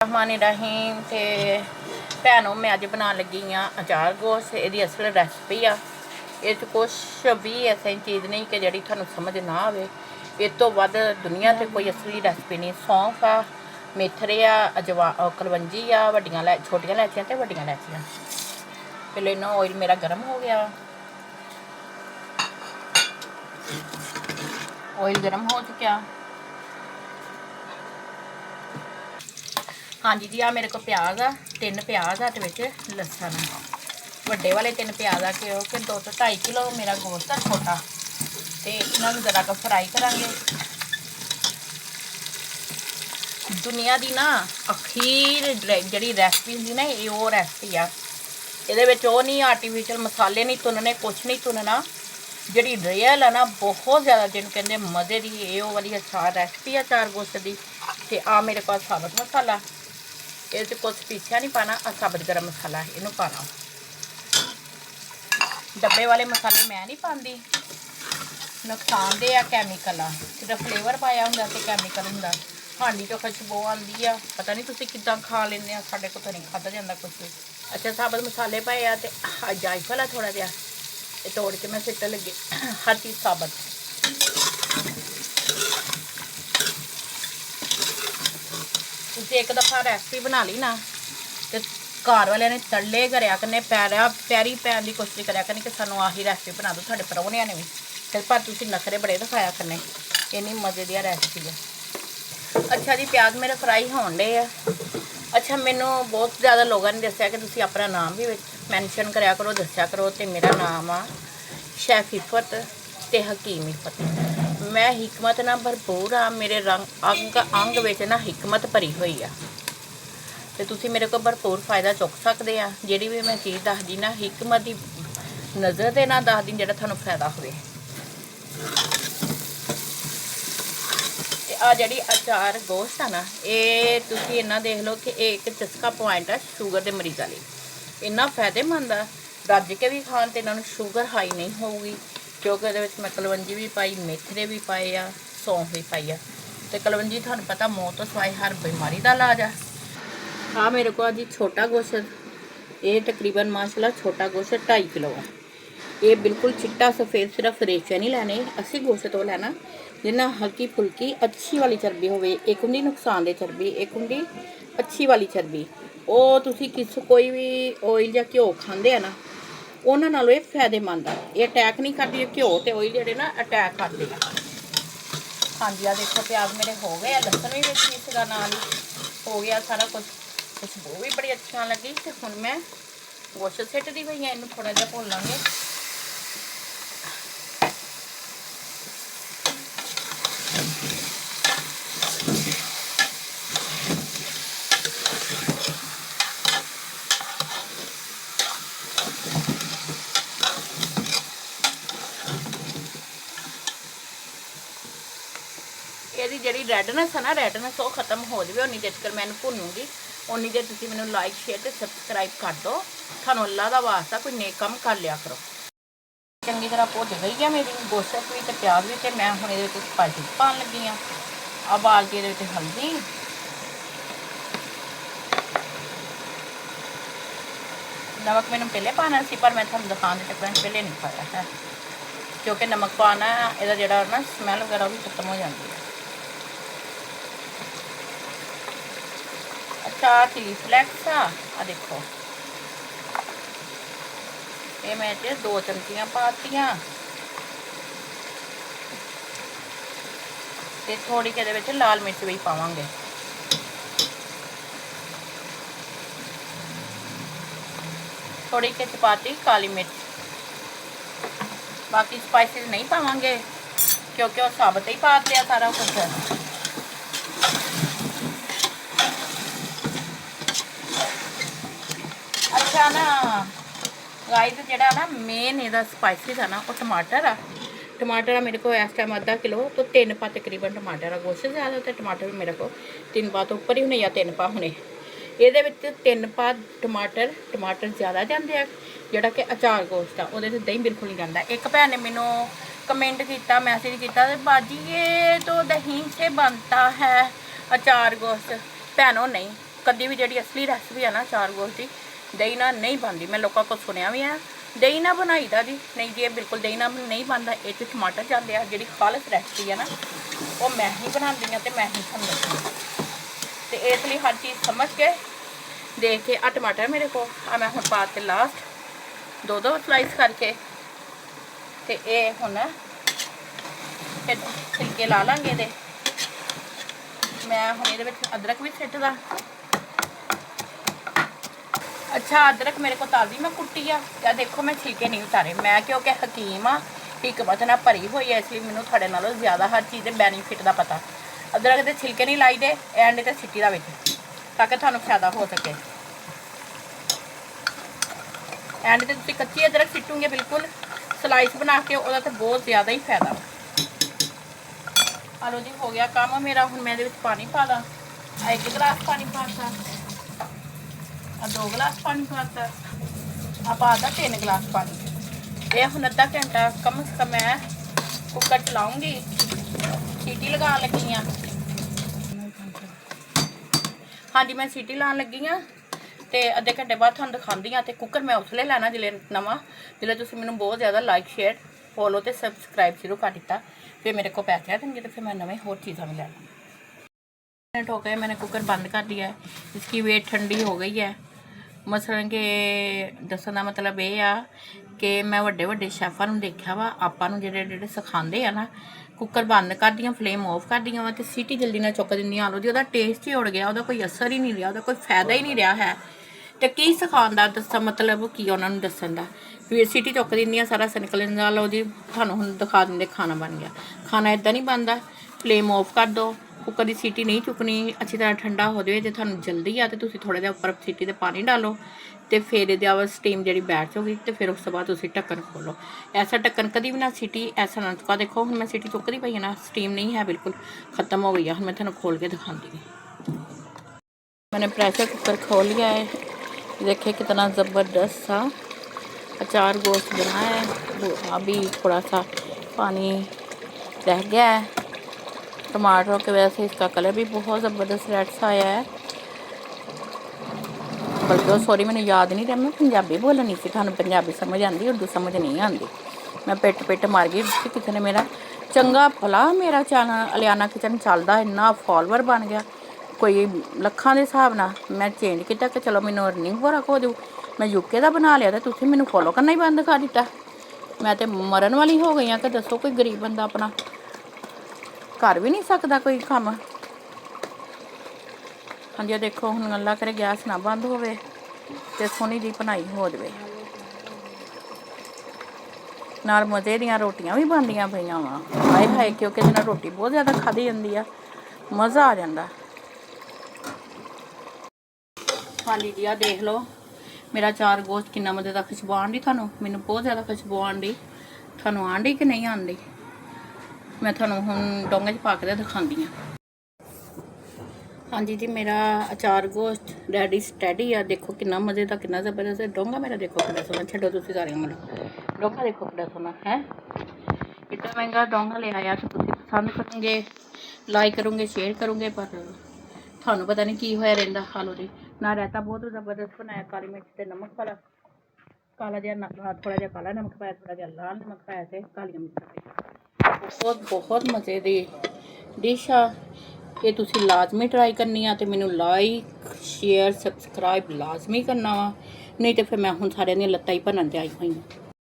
रहमान रहीम ते भैनों मैं अज बना लगी हाँ अचार गोश्त। ये असल रेसिपी आ, ये कुछ भी ऐसी चीज़ नहीं कि जी थानू समझ ना आए। इस तो वध दुनिया से कोई असली रेसिपी नहीं। सौंफ आ, मेथरे आ, अजवा कलवंजी आ, वड्डियां छोटियां इलायचियां ते वड्डियां इलायचियां। पहले इन्ना ऑयल मेरा गर्म हो गया, ऑयल गर्म हो चुका। हाँ जी आ मेरे को प्याज आ, 3 प्याज आ, लसन वड्डे वाले 3 प्याज आ, क्योंकि 2 तो 2.5 किलो मेरा गोश्त है छोटा। तो इन्होंने ज़रा क फ्राई करांगे। दुनिया की ना अखीर जी रेसिपी होंगी ना, ये वो रेसिपी आ। ये नहीं आर्टिफिशियल मसाले नहीं तुनने, कुछ नहीं तुनना। जी रियल है ना, बहुत ज़्यादा जिन्होंने कहते मज़े की ये वाली अचार रेसिपी है अचार गोश्त की। तो आ मेरे पास साबुत मसाला, ये कुछ पीसिया नहीं पाना, साबुत गर्म मसाला इनू पाना। डब्बे वाले मसाले मैं नहीं पाती, नुकसानदेह आ, कैमिकल आ। सिर्फ फ्लेवर पाया होंगे तो कैमिकल होंगे। हांडी चो खुशबू आती है, पता नहीं तुसीं किद्दां खा लेंदे, साडे कोल तो नहीं खाधा जाता कुछ भी। अच्छा साबुत मसाले पाए आ, तो जायफल आ थोड़ा जिहा, ये तोड़ के मैं सिट्टन लगी। हर चीज़ साबुत। तुसीं एक दफ़ा रेसिपी बना ली ना, तो घर वाले ने तले करा करने, पैरी पैन की कोशिश करा करनी कि सानू आही रेसिपी बना दो। साढ़े परौनिया ने भी फिर पर तुसीं नखरे बड़े दिखाया करने। इन्नी मज़े की रेसिपी है। अच्छा जी प्याज मेरे फ्राई होने डे आ। अच्छा मैनू बहुत ज़्यादा लोगों ने दसिया कि तुसीं अपना नाम भी मैनशन कराया करो, दसिया करो। तो मेरा नाम आ शेफ इफ़त ते हकीम इफ़त। मैं हिकमत ना भरपूर आ, मेरे अंग अंग विच ना हिकमत भरी हुई आ। तो तुसीं मेरे को भरपूर फ़ायदा चुक सकते हैं। जिहड़ी भी मैं चीज़ दसदी ना, हिकमत की नज़र से ना दसदी, जिहड़ा तुहानूं फायदा होवे। आ जी अचार गोश्त है ना, ये तुसीं इन्ना देख लो कि एक चस्का पॉइंट है शुगर के मरीज़ों लिए। इन्ना फायदेमंद है, रज के भी खान तो इन्होंने शुगर हाई नहीं होगी। क्योंकि ये मैं कलवंजी भी पाई, मेथरे भी पाए आ, सौंफ भी पाई आ। तो कलवंजी तुहानूं पता मौत तो सिवाए हर बीमारी का इलाज है। हाँ मेरे को अभी छोटा गोश्त, ये तकरीबन माशाल्लाह छोटा गोश्त 2.5 किलो है। ये बिल्कुल चिट्टा सफ़ेद, सिर्फ रेशे नहीं लैने, असी गोश्त तो लैना जिन्ना हल्की फुल्की अच्छी वाली चर्बी होवे। एक होंगी नुकसानदेह चर्बी, एक होंगी अच्छी वाली चर्बी। वो तुसी कोई भी ऑयल या घ्यो खाते हैं ना, उन्होंने नालों ये फायदेमंद है। ये अटैक नहीं करती, घ्यो तो ऑयल जोड़े ना अटैक करते हैं। हाँ जी आ देखो प्याज मेरे हो गए, लसन भी बेच इसका नाल हो गया सारा कुछ। खुशबू भी बड़ी अच्छी लगी। तो हुण मैं गोश्त सिटदी पई है, इनू थोड़ा जिहा भुन लांगे। यदि जी रैडनेस है ना, रैडनेस वो खत्म हो जाए, उन्नी देर तक मैं भुनूंगी। उन्नी देर तुम मैं लाइक शेयर तो सबसक्राइब कर दो। थानू अल्लाह का वास्ता कोई नेक काम कर लिया करो। चंगी तरह भुज गई है मेरी गोश्त भी तो प्याज भी। तो मैं हूँ ये स्पाइसिस पान लगी हाँ। उबाल के ये हल्दी, नमक मैंने पहले पाना सी, पर मैं थानू दिखाने के चक्कर पहले नहीं पाया है, क्योंकि नमक पाना यदा जोड़ा ना स्मैल वगैरह भी खत्म हो जाती है। अच्छा चिली फ्लैक्स आ देखो, ये मैं 2 चमचियाँ पातियाँ। ते थोड़ी के लाल मिर्च भी पावांगे। थोड़ी के पाती काली मिर्च, बाकी स्पाइसिस नहीं पावांगे क्योंकि वो साबुत ही पाते हैं सारा कुछ। अच्छा ना गाइस जेड़ा ना मेन इहदा स्पाइसिस है ना, वो टमाटर आ। टमाटर आ मेरे को इस टाइम आधा किलो, तो 3 पा तकरीबन टमाटर आ। गोश्त ज़्यादा तो टमाटर भी मेरे को 3 पा तो उपर ही होने या 3 पा होने। ये 3 पा टमाटर, टमाटर ज़्यादा जाते हैं। जोड़ा कि अचार गोश्त आ वो दही बिल्कुल नहीं जाता। एक भैन ने मैनू कमेंट किया, मैसेज किया, बाजी ये तो दही से बनता है अचार गोश्त। भैनों नहीं, कभी भी जी असली रेसिपी है ना अचार गोश्त की दही नाल नहीं बनती। मैं लोगों को सुनिया भी है दही ना बनाईदा जी, नहीं जी बिल्कुल दही ना नहीं बनता। ये टमाटर जाते हैं, जी खालस रेसिपी है ना वो मैं ही बनाती हाँ, तो मैं ही थोड़ा दसूँगी। तो इसलिए हर चीज़ समझ के देख के आ टमाटर मेरे को मैं हम पाते लास्ट 2 स्लाइस करके, तो ये हुण फिर छिलके ला लांगे दे। मैं हुण ये अदरक भी सिटदा। अच्छा अदरक मेरे को ताज़ी मैं कुट्टी आ, या देखो मैं छिलके नहीं उतारे। मैं क्योंकि हकीम हाँ हिकमत नाल भरी हुई है, इसलिए मैनूं थोड़े नालों ज़्यादा हर चीज़ के बैनीफिट का पता। अदरक के छिलके नहीं लाई दे एंड ते सिट्टी दा विच, ताकि थानूं फायदा हो सके। एंड ते तुसीं कच्ची अदरक सिट्टूंगे बिल्कुल स्लाइस बना के, उहदा ते बहुत ज़्यादा ही फायदा। आलो जी हो गया काम मेरा। हुण मैं इहदे विच पानी पा दा। 1 गिलास पानी पाता, 2 गिलास पानी पाता, आप पाता 3 गिलास पानी। ये हुण अद्धा घंटा कम से कम मैं कुकर चलाऊँगी, सीटी लगा लगी हाँ। हाँ जी मैं सीटी लाने लगी हाँ, तो अद्धे घंटे बाद तुहानूं दिखाती हाँ। तो कुकर मैं उसले लैना जिले नवा, जिले तुसीं मैनूं बहुत ज़्यादा लाइक शेयर फॉलो तो सबसक्राइब शुरू कर दिता, फिर मेरे को पैसे आ जाएंगे, तो फिर मैं नवे होर चीज़ां भी लैना। मिनट हो गए मैंने कुकर बंद कर दिया है। इसकी वेट ठंडी हो गई है। मसलन कि दसन का मतलब ये आ कि मैं वड्डे वड्डे शैफां नूं देखा वा, आपां नूं जेह्ड़े जेह्ड़े सिखांदे आ ना, कुकर बंद कर दियां, फ्लेम ऑफ कर दियां वा, ते सीटी जल्दी ना चुक दिंदियां। आलो जी, ओहदा टेस्ट ही उड़ गया, ओहदा कोई असर ही नहीं रहा, ओहदा कोई फायदा ही नहीं रहा है। तो की सिखाउण दा दस्सां मतलब की उन्हां नूं दस्सण दा, फिर सीटी चुक दिंदियां, सारा निकल जांदा। लो जी तुहानूं हुण दिखा दिंदे खाना बन गया। खाना इदां नहीं बनदा, फ्लेम ऑफ कर दो, कुकर की सीटी नहीं चुकनी, अच्छी तरह ठंडा हो जाए। जो थानूं जल्दी आ तो तुसीं थोड़ा जिहा उपर सीटी ते पानी डालो, तो फिर ये स्टीम जी बैठ जाऊगी, तो फिर उस बाद तुसीं ढक्कन खोलो। ऐसा ढक्कन कभी भी ना सीटी ऐसा ना चुका। देखो हुण मैं सीटी चुकदी पई है ना, स्टीम नहीं है, बिल्कुल ख़त्म हो गई है। मैं थानूं खोल के दिखाती हूँ। मैंने प्रेशर कुकर खोल लिया है। देखिए कितना ज़बरदस्त सा अचार गोश्त बना है। अभी थोड़ा सा पानी रह गया है, टमाटरों की वजह से इसका कलर भी बहुत ज़बरदस्त रेड सा आया है। बल्कि सॉरी मैंने याद नहीं रहा, मैं पंजाबी बोलनी सी, थानूं पंजाबी समझ आती, उर्दू समझ नहीं आती। मैं पिट पिट मार गई किसी ने मेरा चंगा भला मेरा चैनल अलियाना किचन चलता, इन्ना फॉलोवर बन गया कोई लखां के हिसाब नाल। मैं चेंज किया कि चलो मैनूं अर्निंग होर हो जाऊ। मैं यूके का बना लिया, तो तुसीं मैनूं फॉलो करना ही बंद कर दिता। मैं तो मरन वाली हो गई हाँ कि दसो कोई गरीब बंदा अपना कर भी नहीं सकता कोई काम। हाँ जी देखो हुण अल्लाह करे गैस ना बंद होवे ते सोहनी जी बनाई हो जाए, नाल मज़े दियां रोटियां भी बनदियां पईयां वा। हाय हाय, क्योंकि इहदे नाल रोटी बहुत ज़्यादा खाधी जाती है, मज़ा आ जाता। हाँ जी आ देख लो मेरा अचार गोश्त कितना मज़े का खुशबू आंदी। थानूं मैनूं बहुत ज़्यादा खुशबू आंदी, थानूं आंदी कि नहीं आंदी? मैं थानूं हुण डोंगे च पा के दिखांदी हाँ। हाँ जी मेरा अचार गोश्त रेडी स्टैडी आ। देखो कितना मज़े का, कितना ज़बरदस्त है। डोंगा मेरा देखो कितना सोहना, छड्डो तुसीं सारे मतलब डोंगा देखो कितना सोहना है। इतना महंगा डोंगा ले आया तो तुसीं पसंद करोगे, लाइक करोगे, शेयर करोगे, पर थानूं पता नहीं की होया रहिंदा। हालो जी ना रायता बहुत ज़बरदस्त बनाया, काली मिर्च ते नमक वाला, काला जिहा थोड़ा जिहा काला नमक पाया, थोड़ा जिहा लाल नमक पाया, ते कालियां मिर्चां पाईयां। बहुत बहुत मज़े दी डिश आ। ये तुसी लाजमी ट्राई करनी आ, तो मैनूं लाइक शेयर सबसक्राइब लाजमी करना वा, नहीं तो फिर मैं हुण सारिਆਂ ਦੀਆਂ ਲੱਤਾਂ ਹੀ ਭੰਨਣ ਤੇ आई हुई हूँ।